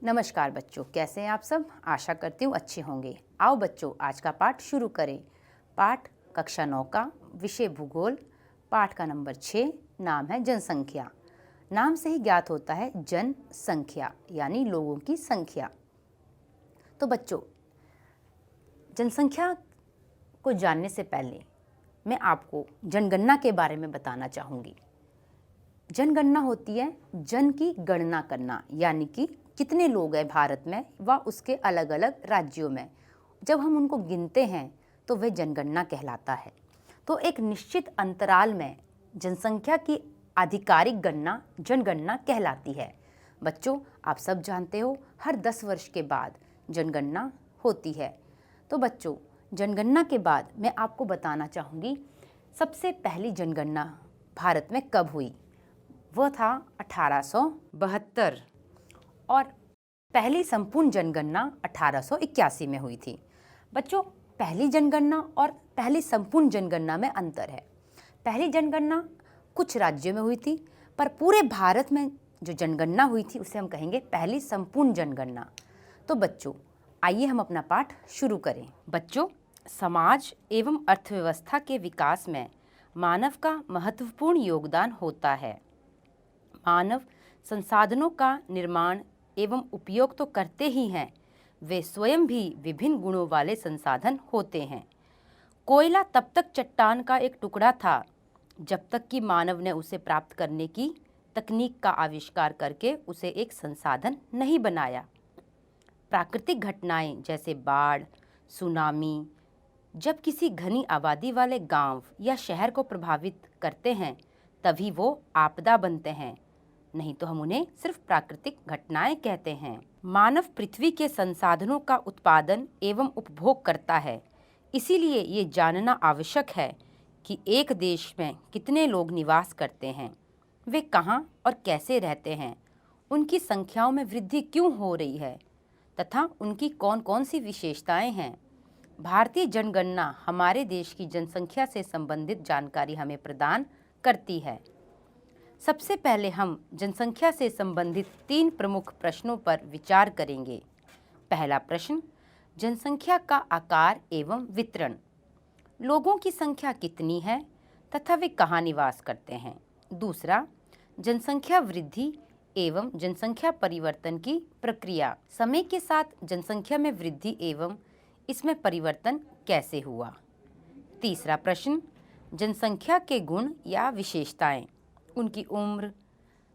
नमस्कार बच्चों, कैसे हैं आप सब। आशा करती हूँ अच्छे होंगे। आओ बच्चों, आज का पाठ शुरू करें। पाठ कक्षा 9 का, विषय भूगोल। पाठ का नंबर 6, नाम है जनसंख्या। नाम से ही ज्ञात होता है जनसंख्या यानी लोगों की संख्या। तो बच्चों, जनसंख्या को जानने से पहले मैं आपको जनगणना के बारे में बताना चाहूँगी। जनगणना होती है जन की गणना करना, यानी कि कितने लोग हैं भारत में व उसके अलग अलग राज्यों में। जब हम उनको गिनते हैं तो वह जनगणना कहलाता है। तो एक निश्चित अंतराल में जनसंख्या की आधिकारिक गणना जनगणना कहलाती है। बच्चों, आप सब जानते हो हर 10 वर्ष के बाद जनगणना होती है। तो बच्चों, जनगणना के बाद मैं आपको बताना चाहूँगी सबसे पहली जनगणना भारत में कब हुई। वह था 1872 और पहली संपूर्ण जनगणना 1881 में हुई थी। बच्चों, पहली जनगणना और पहली संपूर्ण जनगणना में अंतर है। पहली जनगणना कुछ राज्यों में हुई थी, पर पूरे भारत में जो जनगणना हुई थी उसे हम कहेंगे पहली संपूर्ण जनगणना। तो बच्चों, आइए हम अपना पाठ शुरू करें। बच्चों, समाज एवं अर्थव्यवस्था के विकास में मानव का महत्वपूर्ण योगदान होता है। मानव संसाधनों का निर्माण एवं उपयोग तो करते ही हैं, वे स्वयं भी विभिन्न गुणों वाले संसाधन होते हैं। कोयला तब तक चट्टान का एक टुकड़ा था जब तक कि मानव ने उसे प्राप्त करने की तकनीक का आविष्कार करके उसे एक संसाधन नहीं बनाया। प्राकृतिक घटनाएं जैसे बाढ़, सुनामी जब किसी घनी आबादी वाले गांव या शहर को प्रभावित करते हैं तभी वो आपदा बनते हैं, नहीं तो हम उन्हें सिर्फ प्राकृतिक घटनाएं कहते हैं। मानव पृथ्वी के संसाधनों का उत्पादन एवं उपभोग करता है, इसीलिए ये जानना आवश्यक है कि एक देश में कितने लोग निवास करते हैं, वे कहाँ और कैसे रहते हैं, उनकी संख्याओं में वृद्धि क्यों हो रही है तथा उनकी कौन कौन सी विशेषताएं हैं। भारतीय जनगणना हमारे देश की जनसंख्या से संबंधित जानकारी हमें प्रदान करती है। सबसे पहले हम जनसंख्या से संबंधित 3 प्रमुख प्रश्नों पर विचार करेंगे। पहला प्रश्न, जनसंख्या का आकार एवं वितरण। लोगों की संख्या कितनी है तथा वे कहाँ निवास करते हैं। दूसरा, जनसंख्या वृद्धि एवं जनसंख्या परिवर्तन की प्रक्रिया। समय के साथ जनसंख्या में वृद्धि एवं इसमें परिवर्तन कैसे हुआ। तीसरा प्रश्न, जनसंख्या के गुण या विशेषताएं। उनकी उम्र,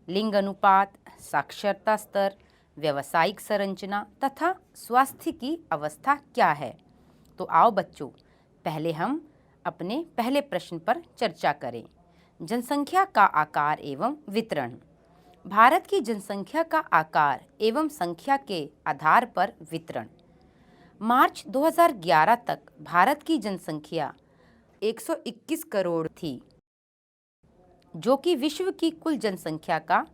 लिंग अनुपात, साक्षरता स्तर, व्यावसायिक संरचना तथा स्वास्थ्य की अवस्था क्या है। तो आओ बच्चों, पहले हम अपने पहले प्रश्न पर चर्चा करें। जनसंख्या का आकार एवं वितरण। भारत की जनसंख्या का आकार एवं संख्या के आधार पर वितरण। मार्च 2011 तक भारत की जनसंख्या 121 करोड़ थी, जो कि विश्व की कुल जनसंख्या का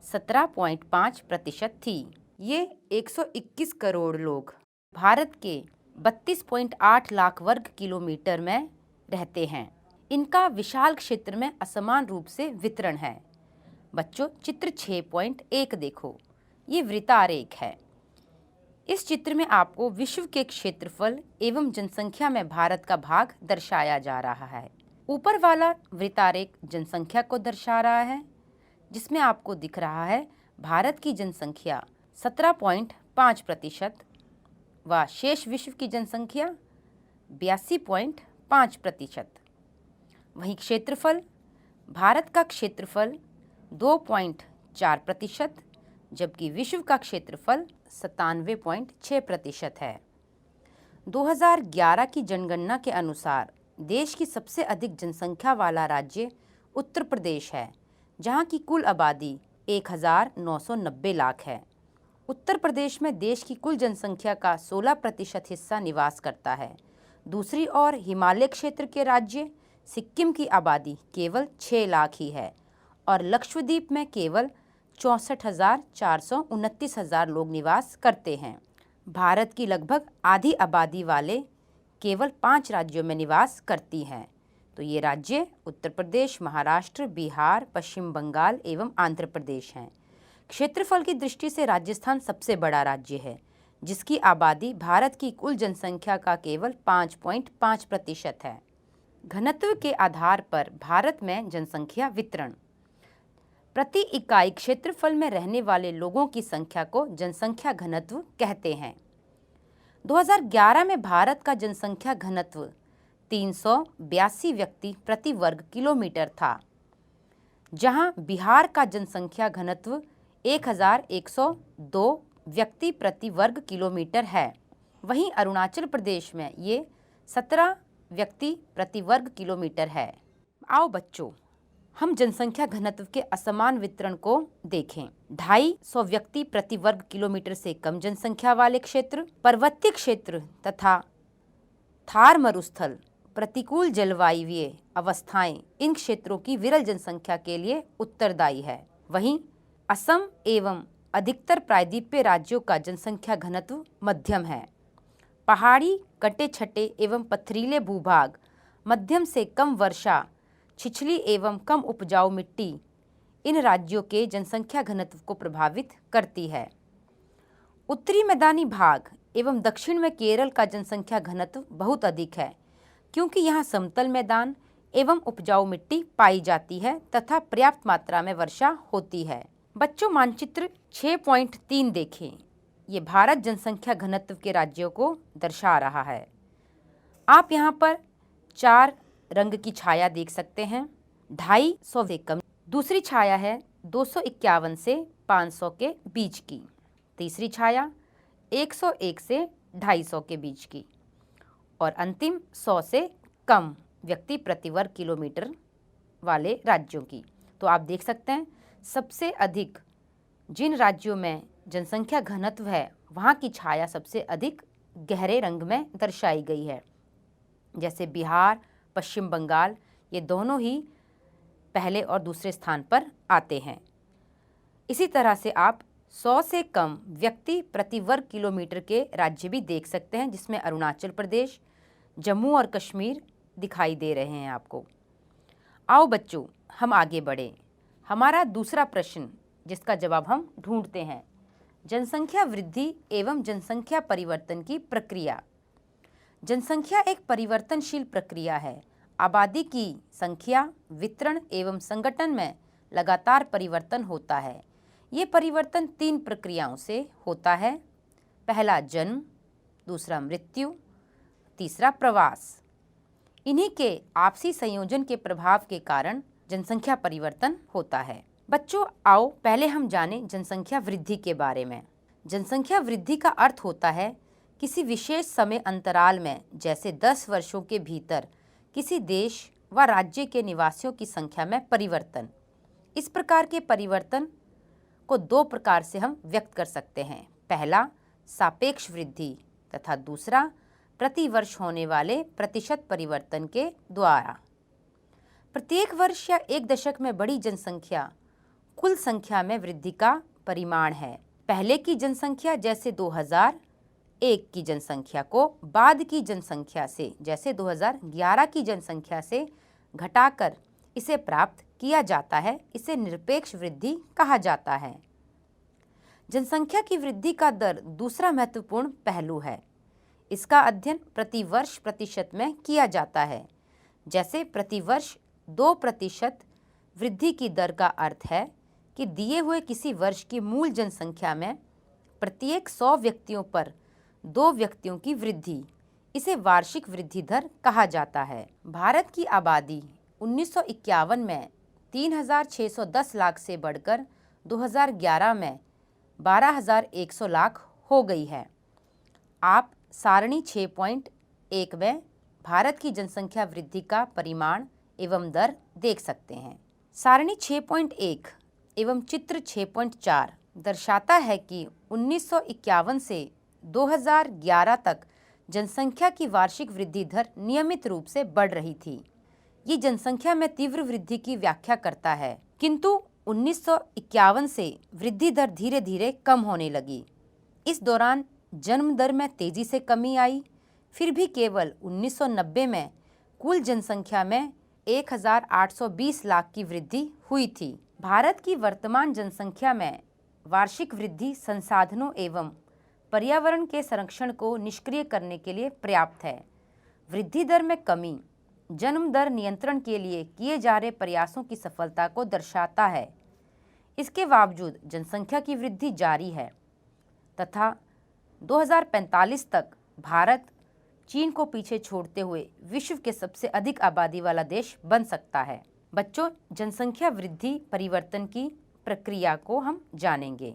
17.5% थी। ये 121 करोड़ लोग भारत के 32.8 लाख वर्ग किलोमीटर में रहते हैं। इनका विशाल क्षेत्र में असमान रूप से वितरण है। बच्चों, चित्र 6.1 देखो, ये वृत्तारेख है। इस चित्र में आपको विश्व के क्षेत्रफल एवं जनसंख्या में भारत का भाग दर्शाया जा रहा है। ऊपर वाला वृत्तारेख जनसंख्या को दर्शा रहा है, जिसमें आपको दिख रहा है भारत की जनसंख्या 17.5% व शेष विश्व की जनसंख्या 82.5%। वहीं क्षेत्रफल, भारत का क्षेत्रफल 2.4%, जबकि विश्व का क्षेत्रफल 97.6% है। 2011 की जनगणना के अनुसार देश की सबसे अधिक जनसंख्या वाला राज्य उत्तर प्रदेश है, जहां की कुल आबादी 1990 लाख है। उत्तर प्रदेश में देश की कुल जनसंख्या का 16% हिस्सा निवास करता है। दूसरी ओर हिमालय क्षेत्र के राज्य सिक्किम की आबादी केवल 6 लाख ही है और लक्षद्वीप में केवल 64,429 लोग निवास करते हैं। भारत की लगभग आधी आबादी वाले केवल 5 राज्यों में निवास करती हैं। तो ये राज्य उत्तर प्रदेश, महाराष्ट्र, बिहार, पश्चिम बंगाल एवं आंध्र प्रदेश हैं। क्षेत्रफल की दृष्टि से राजस्थान सबसे बड़ा राज्य है, जिसकी आबादी भारत की कुल जनसंख्या का केवल 5.5% है। घनत्व के आधार पर भारत में जनसंख्या वितरण। प्रति इकाई क्षेत्रफल में रहने वाले लोगों की संख्या को जनसंख्या घनत्व कहते हैं। 2011 में भारत का जनसंख्या घनत्व 382 व्यक्ति प्रति वर्ग किलोमीटर था, जहां बिहार का जनसंख्या घनत्व 1102 व्यक्ति प्रति वर्ग किलोमीटर है। वहीं अरुणाचल प्रदेश में ये 17 व्यक्ति प्रति वर्ग किलोमीटर है। आओ बच्चों, हम जनसंख्या घनत्व के असमान वितरण को देखें। 250 व्यक्ति प्रति वर्ग किलोमीटर से कम जनसंख्या वाले क्षेत्र, पर्वतीय क्षेत्र तथा थार मरुस्थल, प्रतिकूल जलवायु अवस्थाएं इन क्षेत्रों की विरल जनसंख्या के लिए उत्तरदायी है। वहीं असम एवं अधिकतर प्रायद्वीपीय राज्यों का जनसंख्या घनत्व मध्यम है। पहाड़ी, कटे छटे एवं पथरीले भूभाग, मध्यम से कम वर्षा, छिछली एवं कम उपजाऊ मिट्टी इन राज्यों के जनसंख्या घनत्व को प्रभावित करती है। उत्तरी मैदानी भाग एवं दक्षिण में केरल का जनसंख्या घनत्व बहुत अधिक है, क्योंकि यहाँ समतल मैदान एवं उपजाऊ मिट्टी पाई जाती है तथा पर्याप्त मात्रा में वर्षा होती है। बच्चों, मानचित्र 6.3 देखें। ये भारत जनसंख्या घनत्व के राज्यों को दर्शा रहा है। आप यहाँ पर 4 रंग की छाया देख सकते हैं। 250 से कम। दूसरी छाया है 251 से 500 के बीच की। तीसरी छाया 101 से 250 के बीच की। और अंतिम 100 से कम व्यक्ति प्रति वर्ग किलोमीटर वाले राज्यों की। तो आप देख सकते हैं सबसे अधिक जिन राज्यों में जनसंख्या घनत्व है, वहाँ की छाया सबसे अधिक गहरे रंग में दर्शाई गई है। जैसे बिहार, पश्चिम बंगाल, ये दोनों ही पहले और दूसरे स्थान पर आते हैं। इसी तरह से आप 100 से कम व्यक्ति प्रति वर्ग किलोमीटर के राज्य भी देख सकते हैं, जिसमें अरुणाचल प्रदेश, जम्मू और कश्मीर दिखाई दे रहे हैं आपको। आओ बच्चों, हम आगे बढ़ें। हमारा दूसरा प्रश्न, जिसका जवाब हम ढूंढते हैं, जनसंख्या वृद्धि एवं जनसंख्या परिवर्तन की प्रक्रिया। जनसंख्या एक परिवर्तनशील प्रक्रिया है। आबादी की संख्या, वितरण एवं संगठन में लगातार परिवर्तन होता है। ये परिवर्तन 3 प्रक्रियाओं से होता है। पहला जन्म, दूसरा मृत्यु, तीसरा प्रवास। इन्हीं के आपसी संयोजन के प्रभाव के कारण जनसंख्या परिवर्तन होता है। बच्चों, आओ पहले हम जानें जनसंख्या वृद्धि के बारे में। जनसंख्या वृद्धि का अर्थ होता है किसी विशेष समय अंतराल में, जैसे 10 वर्षों के भीतर, किसी देश व राज्य के निवासियों की संख्या में परिवर्तन। इस प्रकार के परिवर्तन को 2 प्रकार से हम व्यक्त कर सकते हैं। पहला सापेक्ष वृद्धि तथा दूसरा प्रति वर्ष होने वाले प्रतिशत परिवर्तन के द्वारा। प्रत्येक वर्ष या एक दशक में बढ़ी जनसंख्या कुल संख्या में वृद्धि का परिमाण है। पहले की जनसंख्या जैसे 2001 की जनसंख्या को बाद की जनसंख्या से, जैसे 2011 की जनसंख्या से घटाकर इसे प्राप्त किया जाता है। इसे निरपेक्ष वृद्धि कहा जाता है। जनसंख्या की वृद्धि का दर दूसरा महत्वपूर्ण पहलू है। इसका अध्ययन प्रतिवर्ष प्रतिशत में किया जाता है। जैसे प्रतिवर्ष 2% वृद्धि की दर का अर्थ है कि दिए हुए किसी वर्ष की मूल जनसंख्या में प्रत्येक 100 व्यक्तियों पर 2 व्यक्तियों की वृद्धि, इसे वार्षिक वृद्धि दर कहा जाता है। भारत की आबादी 1951 में 3,610 लाख से बढ़कर 2011 में 12,100 लाख हो गई है। आप सारणी 6.1 में भारत की जनसंख्या वृद्धि का परिमाण एवं दर देख सकते हैं। सारणी 6.1 एवं चित्र 6.4 दर्शाता है कि 1951 से 2011 तक जनसंख्या की वार्षिक वृद्धि दर नियमित रूप से बढ़ रही थी। ये जनसंख्या में तीव्र वृद्धि की व्याख्या करता है, किंतु 1951 से वृद्धि दर धीरे धीरे कम होने लगी। इस दौरान जन्म दर में तेजी से कमी आई। फिर भी केवल 1990 में कुल जनसंख्या में 1,820 लाख की वृद्धि हुई थी। भारत की वर्तमान जनसंख्या में वार्षिक वृद्धि संसाधनों एवं पर्यावरण के संरक्षण को निष्क्रिय करने के लिए पर्याप्त है। वृद्धि दर में कमी जन्म दर नियंत्रण के लिए किए जा रहे प्रयासों की सफलता को दर्शाता है। इसके बावजूद जनसंख्या की वृद्धि जारी है तथा 2045 तक भारत चीन को पीछे छोड़ते हुए विश्व के सबसे अधिक आबादी वाला देश बन सकता है। बच्चों, जनसंख्या वृद्धि परिवर्तन की प्रक्रिया को हम जानेंगे।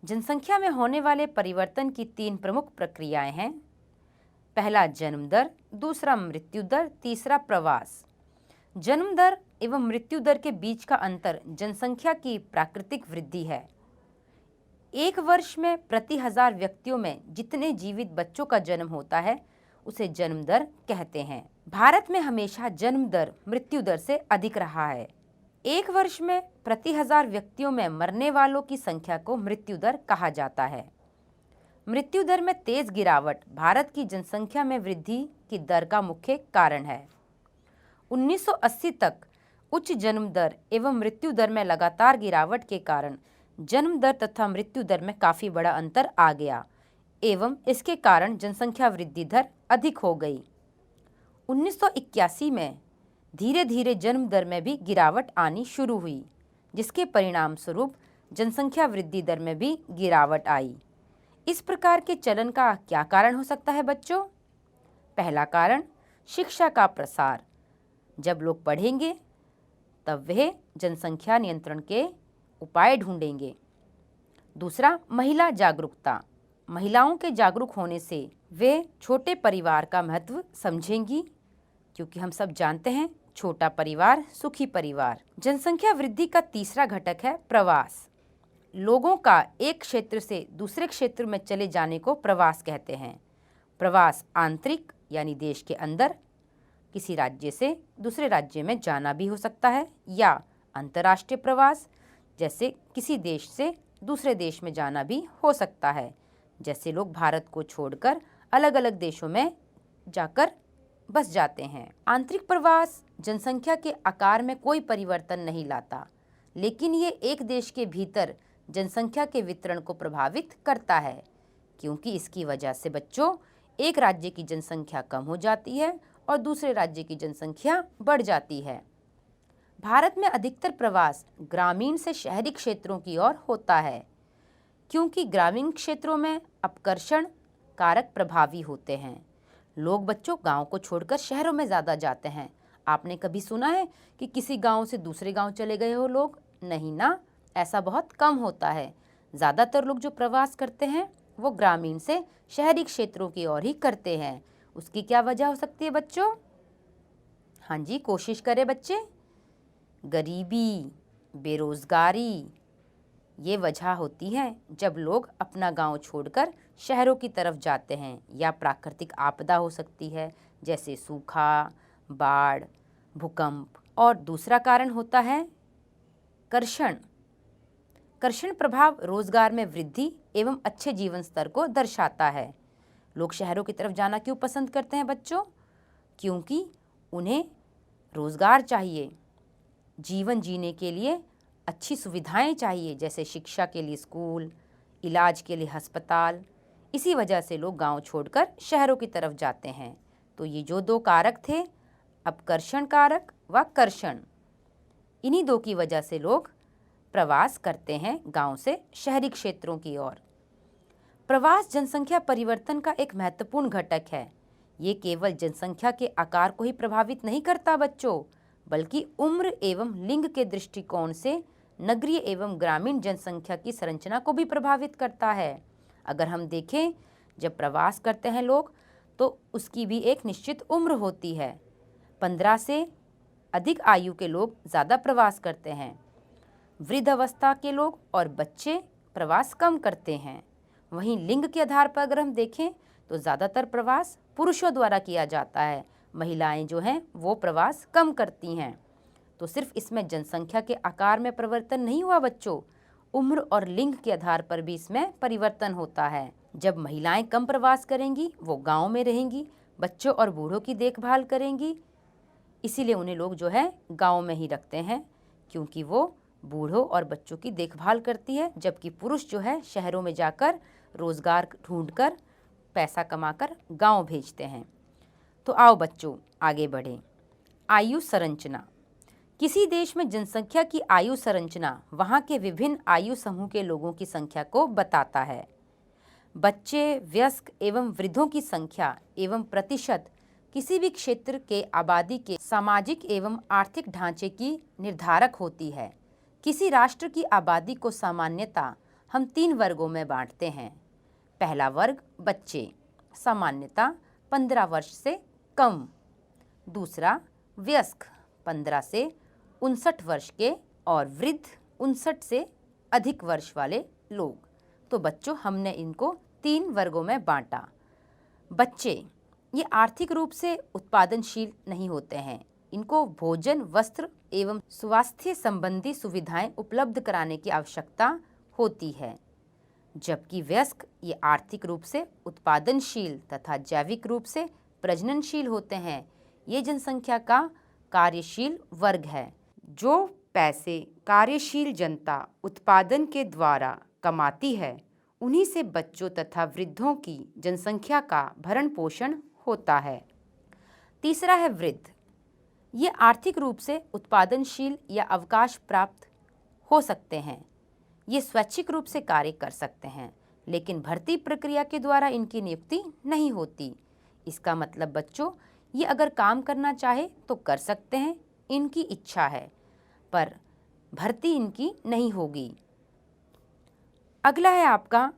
जनसंख्या में होने वाले परिवर्तन की 3 प्रमुख प्रक्रियाएं हैं। पहला जन्म दर, दूसरा मृत्यु दर, तीसरा प्रवास। जन्म दर एवं मृत्यु दर के बीच का अंतर जनसंख्या की प्राकृतिक वृद्धि है। एक वर्ष में प्रति 1000 व्यक्तियों में जितने जीवित बच्चों का जन्म होता है उसे जन्म दर कहते हैं। भारत में हमेशा जन्म दर मृत्यु दर से अधिक रहा है। एक वर्ष में प्रति 1000 व्यक्तियों में मरने वालों की संख्या को मृत्यु दर कहा जाता है। मृत्यु दर में तेज गिरावट भारत की जनसंख्या में वृद्धि की दर का मुख्य कारण है। 1980 तक उच्च जन्म दर एवं मृत्यु दर में लगातार गिरावट के कारण जन्म दर तथा मृत्यु दर में काफ़ी बड़ा अंतर आ गया एवं इसके कारण जनसंख्या वृद्धि दर अधिक हो गई। 1981 में धीरे धीरे जन्म दर में भी गिरावट आनी शुरू हुई, जिसके परिणाम स्वरूप जनसंख्या वृद्धि दर में भी गिरावट आई। इस प्रकार के चलन का क्या कारण हो सकता है बच्चों? पहला कारण शिक्षा का प्रसार। जब लोग पढ़ेंगे तब वे जनसंख्या नियंत्रण के उपाय ढूंढेंगे। दूसरा, महिला जागरूकता। महिलाओं के जागरूक होने से वे छोटे परिवार का महत्व समझेंगी, क्योंकि हम सब जानते हैं छोटा परिवार सुखी परिवार। जनसंख्या वृद्धि का तीसरा घटक है प्रवास। लोगों का एक क्षेत्र से दूसरे क्षेत्र में चले जाने को प्रवास कहते हैं। प्रवास आंतरिक यानी देश के अंदर किसी राज्य से दूसरे राज्य में जाना भी हो सकता है, या अंतर्राष्ट्रीय प्रवास जैसे किसी देश से दूसरे देश में जाना भी हो सकता है, जैसे लोग भारत को छोड़कर अलग अलग देशों में जाकर बस जाते हैं। आंतरिक प्रवास जनसंख्या के आकार में कोई परिवर्तन नहीं लाता, लेकिन ये एक देश के भीतर जनसंख्या के वितरण को प्रभावित करता है, क्योंकि इसकी वजह से बच्चों एक राज्य की जनसंख्या कम हो जाती है और दूसरे राज्य की जनसंख्या बढ़ जाती है। भारत में अधिकतर प्रवास ग्रामीण से शहरी क्षेत्रों की ओर होता है, क्योंकि ग्रामीण क्षेत्रों में अपकर्षण कारक प्रभावी होते हैं। लोग बच्चों गांव को छोड़कर शहरों में ज़्यादा जाते हैं। आपने कभी सुना है कि किसी गांव से दूसरे गांव चले गए हो लोग? नहीं ना, ऐसा बहुत कम होता है। ज़्यादातर लोग जो प्रवास करते हैं वो ग्रामीण से शहरी क्षेत्रों की ओर ही करते हैं। उसकी क्या वजह हो सकती है बच्चों? हाँ जी, कोशिश करें बच्चे। गरीबी, बेरोजगारी, ये वजह होती है जब लोग अपना गांव छोड़कर शहरों की तरफ जाते हैं, या प्राकृतिक आपदा हो सकती है जैसे सूखा, बाढ़, भूकंप। और दूसरा कारण होता है कर्षण। कर्षण प्रभाव रोजगार में वृद्धि एवं अच्छे जीवन स्तर को दर्शाता है। लोग शहरों की तरफ जाना क्यों पसंद करते हैं बच्चों? क्योंकि उन्हें रोजगार चाहिए, जीवन जीने के लिए अच्छी सुविधाएं चाहिए, जैसे शिक्षा के लिए स्कूल, इलाज के लिए अस्पताल। इसी वजह से लोग गांव छोड़कर शहरों की तरफ जाते हैं। तो ये जो 2 कारक थे, अपकर्षण कारक व कर्षण, इन्हीं 2 की वजह से लोग प्रवास करते हैं गांव से शहरी क्षेत्रों की ओर। प्रवास जनसंख्या परिवर्तन का एक महत्वपूर्ण घटक है। ये केवल जनसंख्या के आकार को ही प्रभावित नहीं करता बच्चों, बल्कि उम्र एवं लिंग के दृष्टिकोण से नगरीय एवं ग्रामीण जनसंख्या की संरचना को भी प्रभावित करता है। अगर हम देखें, जब प्रवास करते हैं लोग तो उसकी भी एक निश्चित उम्र होती है। 15 से अधिक आयु के लोग ज़्यादा प्रवास करते हैं। वृद्ध अवस्था के लोग और बच्चे प्रवास कम करते हैं। वहीं लिंग के आधार पर अगर हम देखें तो ज़्यादातर प्रवास पुरुषों द्वारा किया जाता है। महिलाएं जो हैं वो प्रवास कम करती हैं। तो सिर्फ इसमें जनसंख्या के आकार में परिवर्तन नहीं हुआ बच्चों, उम्र और लिंग के आधार पर भी इसमें परिवर्तन होता है। जब महिलाएं कम प्रवास करेंगी वो गांव में रहेंगी, बच्चों और बूढ़ों की देखभाल करेंगी, इसीलिए उन्हें लोग जो है गांव में ही रखते हैं, क्योंकि वो बूढ़ों और बच्चों की देखभाल करती है, जबकि पुरुष जो है शहरों में जाकर रोजगार ढूंढकर पैसा कमाकर गांव भेजते हैं। तो आओ बच्चों आगे बढ़ें। आयु संरचना। किसी देश में जनसंख्या की आयु संरचना वहां के विभिन्न आयु समूह के लोगों की संख्या को बताता है। बच्चे, वयस्क एवं वृद्धों की संख्या एवं प्रतिशत किसी भी क्षेत्र के आबादी के सामाजिक एवं आर्थिक ढांचे की निर्धारक होती है। किसी राष्ट्र की आबादी को सामान्यतः हम 3 वर्गों में बांटते हैं। पहला वर्ग बच्चे, सामान्यतः 15 वर्ष से कम। दूसरा वयस्क, 15 से 59 वर्ष के, और वृद्ध 59 से अधिक वर्ष वाले लोग। तो बच्चों हमने इनको 3 वर्गों में बांटा। बच्चे ये आर्थिक रूप से उत्पादनशील नहीं होते हैं। इनको भोजन, वस्त्र एवं स्वास्थ्य संबंधी सुविधाएं उपलब्ध कराने की आवश्यकता होती है, जबकि वयस्क ये आर्थिक रूप से उत्पादनशील तथा जैविक रूप से प्रजननशील होते हैं। ये जनसंख्या का कार्यशील वर्ग है। जो पैसे कार्यशील जनता उत्पादन के द्वारा कमाती है, उन्हीं से बच्चों तथा वृद्धों की जनसंख्या का भरण पोषण होता है। तीसरा है वृद्ध। ये आर्थिक रूप से उत्पादनशील या अवकाश प्राप्त हो सकते हैं। ये स्वैच्छिक रूप से कार्य कर सकते हैं, लेकिन भर्ती प्रक्रिया के द्वारा इनकी नियुक्ति नहीं होती। इसका मतलब बच्चों ये अगर काम करना चाहे तो कर सकते हैं, इनकी इच्छा है, पर भर्ती इनकी नहीं होगी। अगला है आपका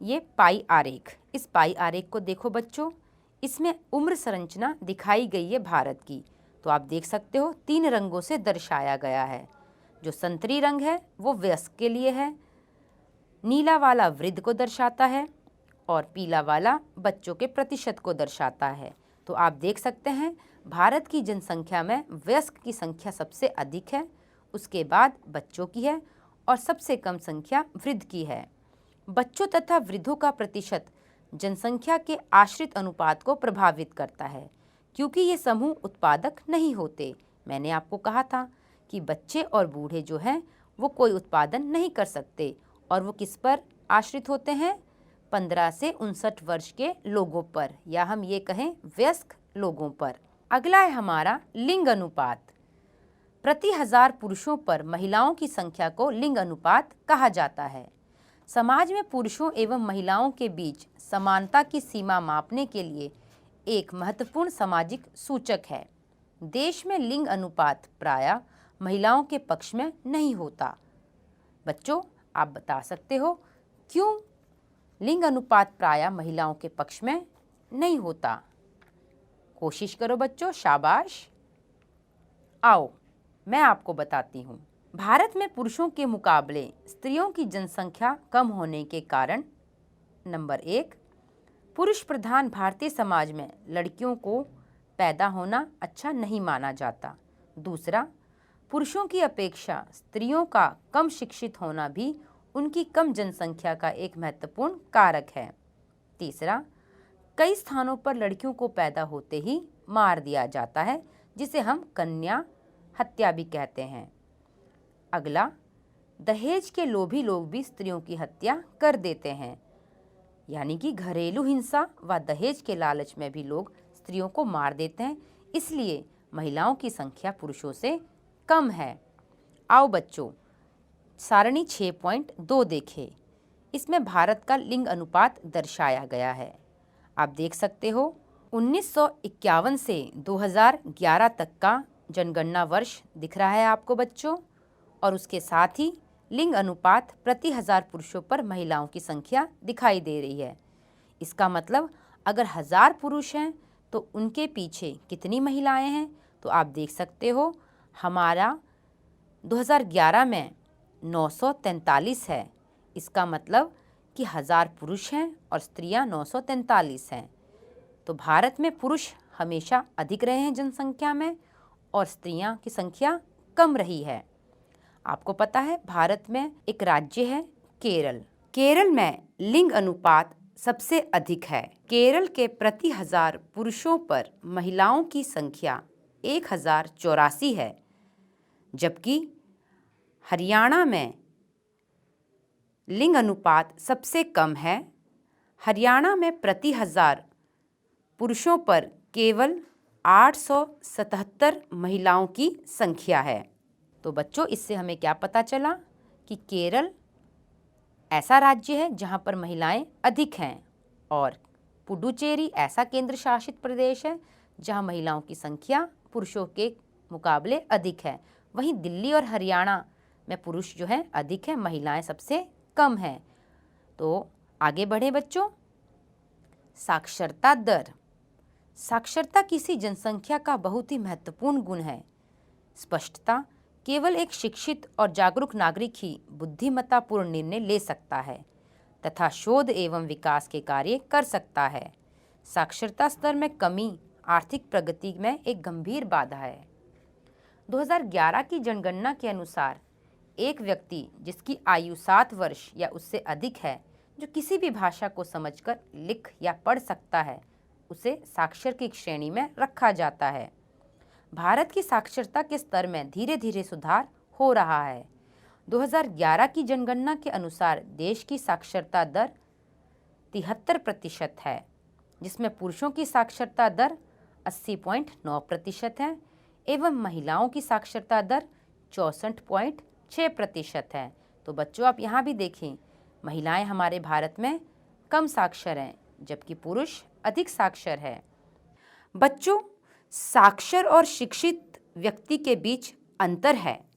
ये पाई आरेख। इस पाई आरेख को देखो बच्चों, इसमें उम्र संरचना दिखाई गई है भारत की। तो आप देख सकते हो 3 रंगों से दर्शाया गया है। जो संतरी रंग है वो वयस्क के लिए है, नीला वाला वृद्ध को दर्शाता है, और पीला वाला बच्चों के प्रतिशत को दर्शाता है। तो आप देख सकते हैं भारत की जनसंख्या में वयस्क की संख्या सबसे अधिक है, उसके बाद बच्चों की है, और सबसे कम संख्या वृद्ध की है। बच्चों तथा वृद्धों का प्रतिशत जनसंख्या के आश्रित अनुपात को प्रभावित करता है, क्योंकि ये समूह उत्पादक नहीं होते। मैंने आपको कहा था कि बच्चे और बूढ़े जो हैं वो कोई उत्पादन नहीं कर सकते, और वो किस पर आश्रित होते हैं? 15 से 59 वर्ष के लोगों पर, या हम ये कहें वयस्क लोगों पर। अगला है हमारा लिंग अनुपात। प्रति 1000 पुरुषों पर महिलाओं की संख्या को लिंग अनुपात कहा जाता है। समाज में पुरुषों एवं महिलाओं के बीच समानता की सीमा मापने के लिए एक महत्वपूर्ण सामाजिक सूचक है। देश में लिंग अनुपात प्रायः महिलाओं के पक्ष में नहीं होता। बच्चों आप बता सकते हो क्यों लिंग अनुपात प्रायः महिलाओं के पक्ष में नहीं होता? कोशिश करो बच्चों, शाबाश। आओ मैं आपको बताती हूँ। भारत में पुरुषों के मुकाबले स्त्रियों की जनसंख्या कम होने के कारण नंबर 1, पुरुष प्रधान भारतीय समाज में लड़कियों को पैदा होना अच्छा नहीं माना जाता। दूसरा, पुरुषों की अपेक्षा स्त्रियों का कम शिक्षित होना भी उनकी कम जनसंख्या का एक महत्वपूर्ण कारक है। तीसरा, कई स्थानों पर लड़कियों को पैदा होते ही मार दिया जाता है, जिसे हम कन्या हत्या भी कहते हैं। अगला, दहेज के लोभी लोग भी स्त्रियों की हत्या कर देते हैं, यानी कि घरेलू हिंसा व दहेज के लालच में भी लोग स्त्रियों को मार देते हैं, इसलिए महिलाओं की संख्या पुरुषों से कम है। आओ बच्चों सारणी 6.2 देखें। इसमें भारत का लिंग अनुपात दर्शाया गया है। आप देख सकते हो 1951 से 2011 तक का जनगणना वर्ष दिख रहा है आपको बच्चों, और उसके साथ ही लिंग अनुपात प्रति 1000 पुरुषों पर महिलाओं की संख्या दिखाई दे रही है। इसका मतलब अगर 1000 पुरुष हैं तो उनके पीछे कितनी महिलाएं हैं? तो आप देख सकते हो हमारा 2011 में 943 है। इसका मतलब कि 1000 पुरुष हैं और स्त्रियां 943 हैं। तो भारत में पुरुष हमेशा अधिक रहे हैं जनसंख्या में, और स्त्रियां की संख्या कम रही है। आपको पता है भारत में एक राज्य है केरल। केरल में लिंग अनुपात सबसे अधिक है। केरल के प्रति 1000 पुरुषों पर महिलाओं की संख्या 1084 है, जबकि हरियाणा में लिंग अनुपात सबसे कम है। हरियाणा में प्रति 1000 पुरुषों पर केवल 877 महिलाओं की संख्या है। तो बच्चों, इससे हमें क्या पता चला कि केरल ऐसा राज्य है जहाँ पर महिलाएं अधिक हैं और पुडुचेरी ऐसा केंद्र शासित प्रदेश है जहाँ महिलाओं की संख्या पुरुषों के मुकाबले अधिक है। वहीं दिल्ली और हरियाणा में पुरुष जो है अधिक है, महिलाएं सबसे कम हैं। तो आगे बढ़े बच्चों। साक्षरता दर। साक्षरता किसी जनसंख्या का बहुत ही महत्वपूर्ण गुण है। स्पष्टता, केवल एक शिक्षित और जागरूक नागरिक ही बुद्धिमत्तापूर्ण निर्णय ले सकता है तथा शोध एवं विकास के कार्य कर सकता है। साक्षरता स्तर में कमी आर्थिक प्रगति में एक गंभीर बाधा है। 2011 की जनगणना के अनुसार एक व्यक्ति जिसकी आयु 7 वर्ष या उससे अधिक है, जो किसी भी भाषा को समझकर लिख या पढ़ सकता है, उसे साक्षर की श्रेणी में रखा जाता है। भारत की साक्षरता के स्तर में धीरे धीरे सुधार हो रहा है। 2011 की जनगणना के अनुसार देश की साक्षरता दर 73% है, जिसमें पुरुषों की साक्षरता दर 80.9% है एवं महिलाओं की साक्षरता दर 64.6% है। तो बच्चों, आप यहाँ भी देखें, महिलाएं हमारे भारत में कम साक्षर हैं जबकि पुरुष अधिक साक्षर है। बच्चों, साक्षर और शिक्षित व्यक्ति के बीच अंतर है।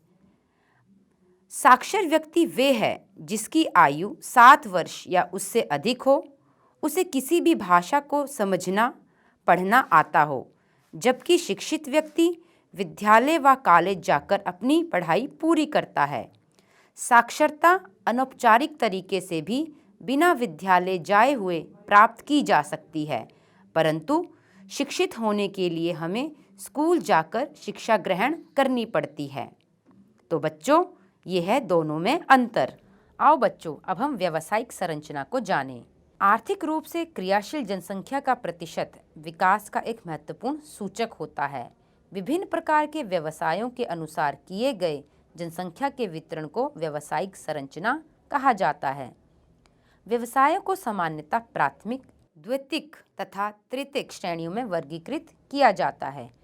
साक्षर व्यक्ति वे है जिसकी आयु 7 वर्ष या उससे अधिक हो, उसे किसी भी भाषा को समझना पढ़ना आता हो, जबकि शिक्षित व्यक्ति विद्यालय व कॉलेज जाकर अपनी पढ़ाई पूरी करता है। साक्षरता अनौपचारिक तरीके से भी बिना विद्यालय जाए हुए प्राप्त की जा सकती है, परंतु शिक्षित होने के लिए हमें स्कूल जाकर शिक्षा ग्रहण करनी पड़ती है। तो बच्चों, ये है दोनों में अंतर। आओ बच्चों, अब हम व्यावसायिक संरचना को जानें। आर्थिक रूप से क्रियाशील जनसंख्या का प्रतिशत विकास का एक महत्वपूर्ण सूचक होता है। विभिन्न प्रकार के व्यवसायों के अनुसार किए गए जनसंख्या के वितरण को व्यावसायिक संरचना कहा जाता है। व्यवसायों को सामान्यतः प्राथमिक, द्वितीयक तथा तृतीयक श्रेणियों में वर्गीकृत किया जाता है।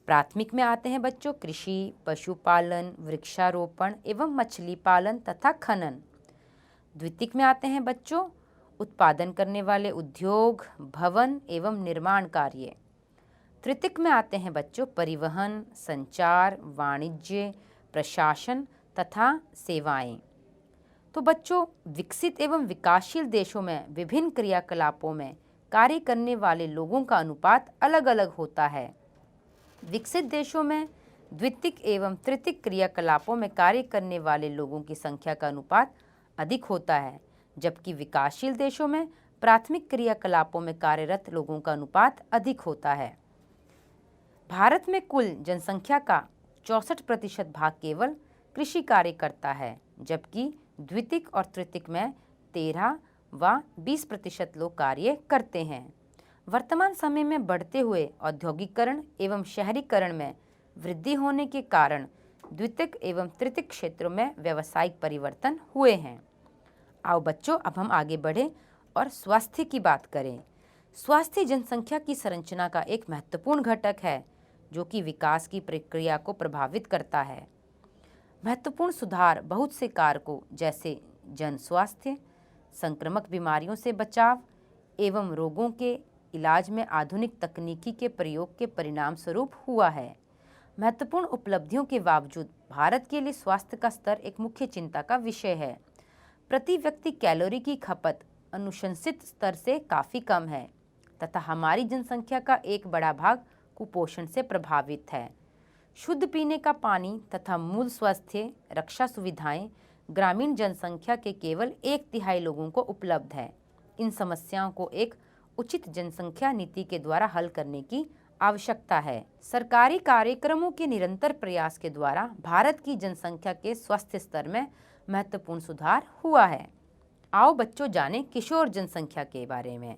प्राथमिक में आते हैं बच्चों कृषि, पशुपालन, वृक्षारोपण एवं मछली पालन तथा खनन। द्वितीयक में आते हैं बच्चों उत्पादन करने वाले उद्योग, भवन एवं निर्माण कार्य। तृतीयक में आते हैं बच्चों परिवहन, संचार, वाणिज्य, प्रशासन तथा सेवाएं। तो बच्चों, विकसित एवं विकासशील देशों में विभिन्न क्रियाकलापों में कार्य करने वाले लोगों का अनुपात अलग अलग होता है। विकसित देशों में द्वितीयक एवं तृतीयक क्रियाकलापों में कार्य करने वाले लोगों की संख्या का अनुपात अधिक होता है, जबकि विकासशील देशों में प्राथमिक क्रियाकलापों में कार्यरत लोगों का अनुपात अधिक होता है। भारत में कुल जनसंख्या का 64% भाग केवल कृषि कार्य करता है, जबकि द्वितीयक और तृतीयक में 13 व 20% लोग कार्य करते हैं। वर्तमान समय में बढ़ते हुए औद्योगिकरण एवं शहरीकरण में वृद्धि होने के कारण द्वितीयक एवं तृतीयक क्षेत्रों में व्यावसायिक परिवर्तन हुए हैं। आओ बच्चों, अब हम आगे बढ़ें और स्वास्थ्य की बात करें। स्वास्थ्य जनसंख्या की संरचना का एक महत्वपूर्ण घटक है जो कि विकास की प्रक्रिया को प्रभावित करता है। महत्वपूर्ण सुधार बहुत से कारकों जैसे जन स्वास्थ्य, संक्रामक बीमारियों से बचाव एवं रोगों के इलाज में आधुनिक तकनीकी के प्रयोग के परिणाम स्वरूप हुआ है। महत्वपूर्ण उपलब्धियों के बावजूद भारत के लिए स्वास्थ्य का स्तर एक मुख्य चिंता का विषय है। प्रति व्यक्ति कैलोरी की खपत अनुशंसित स्तर से काफ़ी कम है तथा हमारी जनसंख्या का एक बड़ा भाग कुपोषण से प्रभावित है। शुद्ध पीने का पानी तथा मूल स्वास्थ्य रक्षा सुविधाएं ग्रामीण जनसंख्या के केवल 1/3 लोगों को उपलब्ध है। इन समस्याओं को एक उचित जनसंख्या नीति के द्वारा हल करने की आवश्यकता है। सरकारी कार्यक्रमों के निरंतर प्रयास के द्वारा भारत की जनसंख्या के स्वास्थ्य स्तर में महत्वपूर्ण सुधार हुआ है। आओ बच्चों, जानें किशोर जनसंख्या के बारे में।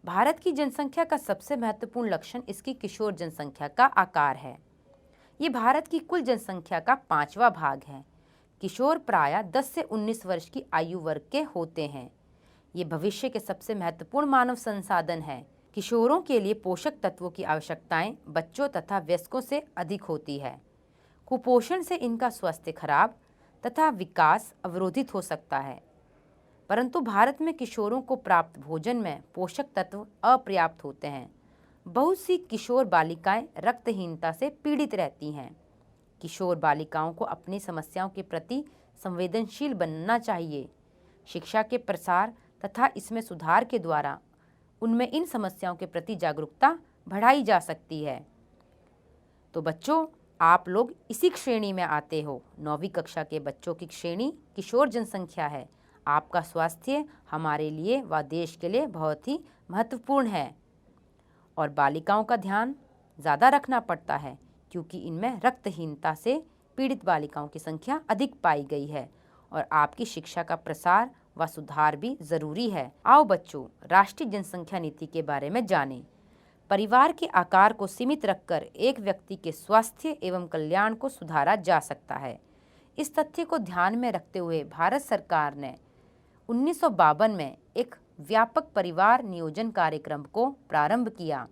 भारत की जनसंख्या का सबसे महत्वपूर्ण लक्षण इसकी किशोर जनसंख्या का आकार है। ये भारत की कुल जनसंख्या का 5वां भाग है। किशोर प्रायः 10 से 19 वर्ष की आयु वर्ग के होते हैं। ये भविष्य के सबसे महत्वपूर्ण मानव संसाधन है। किशोरों के लिए पोषक तत्वों की आवश्यकताएं बच्चों तथा वयस्कों से अधिक होती है। कुपोषण से इनका स्वास्थ्य खराब तथा विकास अवरोधित हो सकता है। परंतु भारत में किशोरों को प्राप्त भोजन में पोषक तत्व अपर्याप्त होते हैं। बहुत सी किशोर बालिकाएं रक्तहीनता से पीड़ित रहती हैं। किशोर बालिकाओं को अपनी समस्याओं के प्रति संवेदनशील बनना चाहिए। शिक्षा के प्रसार तथा इसमें सुधार के द्वारा उनमें इन समस्याओं के प्रति जागरूकता बढ़ाई जा सकती है। तो बच्चों, आप लोग इसी श्रेणी में आते हो। 9वीं कक्षा के बच्चों की श्रेणी किशोर जनसंख्या है। आपका स्वास्थ्य हमारे लिए व देश के लिए बहुत ही महत्वपूर्ण है और बालिकाओं का ध्यान ज़्यादा रखना पड़ता है क्योंकि इनमें रक्तहीनता से पीड़ित बालिकाओं की संख्या अधिक पाई गई है और आपकी शिक्षा का प्रसार व सुधार भी ज़रूरी है। आओ बच्चों, राष्ट्रीय जनसंख्या नीति के बारे में जानें। परिवार के आकार को सीमित रखकर एक व्यक्ति के स्वास्थ्य एवं कल्याण को सुधारा जा सकता है। इस तथ्य को ध्यान में रखते हुए भारत सरकार ने 1952 में एक व्यापक परिवार नियोजन कार्यक्रम को प्रारंभ किया।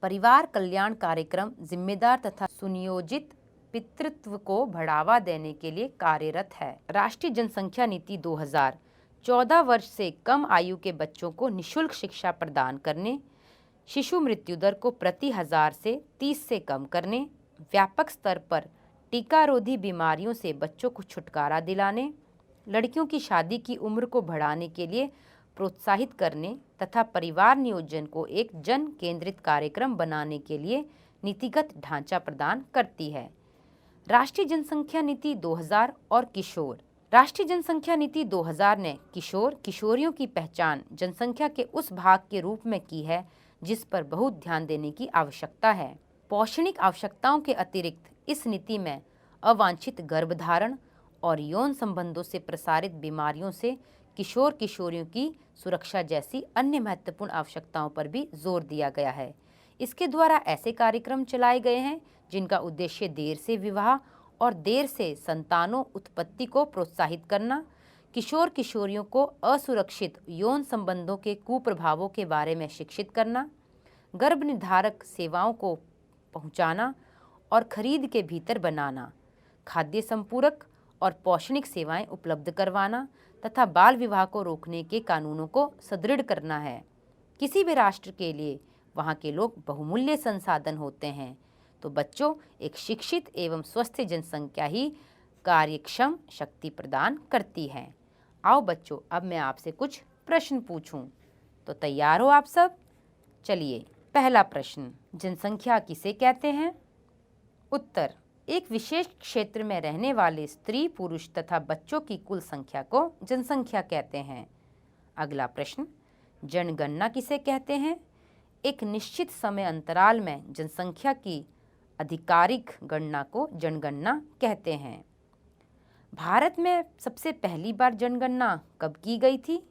परिवार कल्याण कार्यक्रम जिम्मेदार तथा सुनियोजित पितृत्व को बढ़ावा देने के लिए कार्यरत है। राष्ट्रीय जनसंख्या नीति 2014 वर्ष से कम आयु के बच्चों को निःशुल्क शिक्षा प्रदान करने, शिशु मृत्यु दर को प्रति 1000 से 30 से कम करने, व्यापक स्तर पर टीकारोधी बीमारियों से बच्चों को छुटकारा दिलाने, लड़कियों की शादी की उम्र को बढ़ाने के लिए प्रोत्साहित करने तथा परिवार नियोजन को एक जन केंद्रित कार्यक्रम बनाने के लिए नीतिगत ढांचा प्रदान करती है। राष्ट्रीय जनसंख्या नीति 2000 और किशोर। राष्ट्रीय जनसंख्या नीति 2000 ने किशोर किशोरियों की पहचान जनसंख्या के उस भाग के रूप में की है जिस पर बहुत ध्यान देने की आवश्यकता है। पौषणिक आवश्यकताओं के अतिरिक्त इस नीति में अवांछित गर्भधारण और यौन संबंधों से प्रसारित बीमारियों से किशोर किशोरियों की सुरक्षा जैसी अन्य महत्वपूर्ण आवश्यकताओं पर भी जोर दिया गया है। इसके द्वारा ऐसे कार्यक्रम चलाए गए हैं जिनका उद्देश्य देर से विवाह और देर से संतानों उत्पत्ति को प्रोत्साहित करना, किशोर किशोरियों को असुरक्षित यौन संबंधों के कुप्रभावों के बारे में शिक्षित करना, गर्भ निधारक सेवाओं को पहुंचाना और खरीद के भीतर बनाना, खाद्य संपूरक और पौषणिक सेवाएं उपलब्ध करवाना तथा बाल विवाह को रोकने के कानूनों को सुदृढ़ करना है। किसी भी राष्ट्र के लिए वहाँ के लोग बहुमूल्य संसाधन होते हैं। तो बच्चों, एक शिक्षित एवं स्वस्थ जनसंख्या ही कार्यक्षम शक्ति प्रदान करती है। आओ बच्चों, अब मैं आपसे कुछ प्रश्न पूछूं। तो तैयार हो आप सब? चलिए, पहला प्रश्न, जनसंख्या किसे कहते हैं? उत्तर, एक विशेष क्षेत्र में रहने वाले स्त्री, पुरुष तथा बच्चों की कुल संख्या को जनसंख्या कहते हैं। अगला प्रश्न, जनगणना किसे कहते हैं? एक निश्चित समय अंतराल में जनसंख्या की आधिकारिक गणना को जनगणना कहते हैं। भारत में सबसे पहली बार जनगणना कब की गई थी?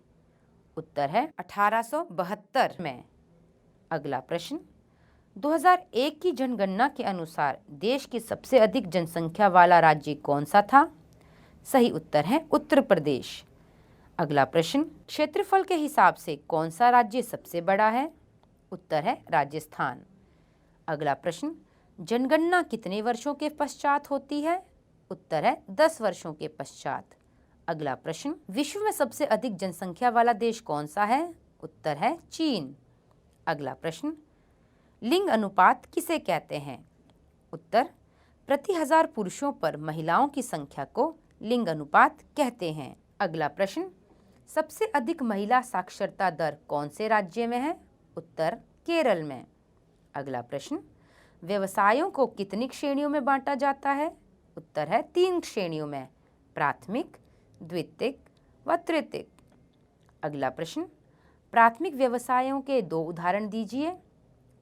उत्तर है 1872 में। अगला प्रश्न, 2001 की जनगणना के अनुसार देश की सबसे अधिक जनसंख्या वाला राज्य कौन सा था? सही उत्तर है उत्तर प्रदेश। अगला प्रश्न, क्षेत्रफल के हिसाब से कौन सा राज्य सबसे बड़ा है? उत्तर है राजस्थान। अगला प्रश्न, जनगणना कितने वर्षों के पश्चात होती है? उत्तर है 10 वर्षों के पश्चात। अगला प्रश्न, विश्व में सबसे अधिक जनसंख्या वाला देश कौन सा है? उत्तर है चीन। अगला प्रश्न, लिंग अनुपात किसे कहते हैं? उत्तर, प्रति 1000 पुरुषों पर महिलाओं की संख्या को लिंग अनुपात कहते हैं। अगला प्रश्न, सबसे अधिक महिला साक्षरता दर कौन से राज्य में है? उत्तर, केरल में। अगला प्रश्न, व्यवसायों को कितनी श्रेणियों में बांटा जाता है? उत्तर है 3 श्रेणियों में, प्राथमिक, द्वितीयक व तृतीयक। अगला प्रश्न, प्राथमिक व्यवसायों के 2 उदाहरण दीजिए।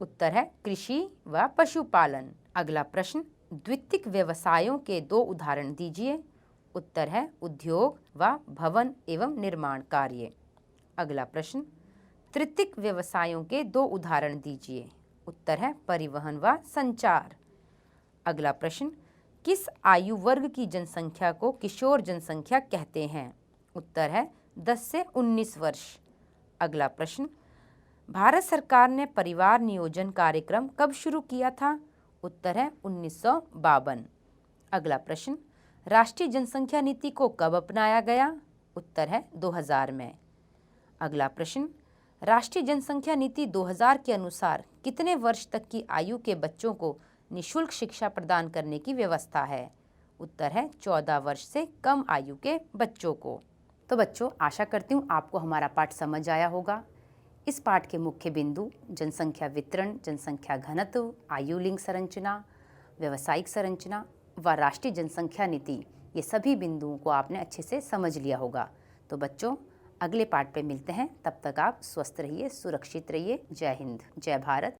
उत्तर है कृषि व पशुपालन। अगला प्रश्न, द्वितीयक व्यवसायों के 2 उदाहरण दीजिए। उत्तर है उद्योग व भवन एवं निर्माण कार्य। अगला प्रश्न, तृतीयक व्यवसायों के 2 उदाहरण दीजिए। उत्तर है परिवहन व संचार। अगला प्रश्न, किस आयु वर्ग की जनसंख्या को किशोर जनसंख्या कहते हैं? उत्तर है 10 से 19 वर्ष। अगला प्रश्न, भारत सरकार ने परिवार नियोजन कार्यक्रम कब शुरू किया था? उत्तर है 1952। अगला प्रश्न, राष्ट्रीय जनसंख्या नीति को कब अपनाया गया? उत्तर है 2000 में। अगला प्रश्न, राष्ट्रीय जनसंख्या नीति 2000 के अनुसार कितने वर्ष तक की आयु के बच्चों को निःशुल्क शिक्षा प्रदान करने की व्यवस्था है? उत्तर है 14 वर्ष से कम आयु के बच्चों को। तो बच्चों, आशा करती हूँ आपको हमारा पाठ समझ आया होगा। इस पाठ के मुख्य बिंदु जनसंख्या वितरण, जनसंख्या घनत्व, आयु लिंग संरचना, व्यावसायिक संरचना व राष्ट्रीय जनसंख्या नीति, ये सभी बिंदुओं को आपने अच्छे से समझ लिया होगा। तो बच्चों, अगले पाठ पे मिलते हैं। तब तक आप स्वस्थ रहिए, सुरक्षित रहिए। जय हिंद, जय भारत।